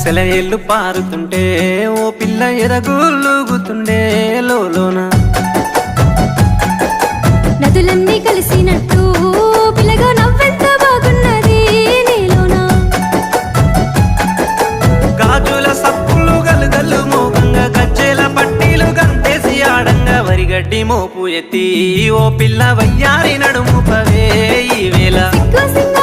సెలయేళ్ళు పారుతుంటే ఓ పిల్ల ఎరగులుగుతుండే లోన నదులన్నీ కలిసినట్టు పిల్లగా నవ్వెంత బాగున్నది నీలోన గాజుల సప్పులు గలుగల్లు మోగంగా గజ్జెల పట్టీలు గంటేసి ఆడంగా వరిగడ్డి మోపు ఎత్తి ఓ పిల్ల వయ్యారి నడుము పవే ఈ వేళ సిగ్గు సింగ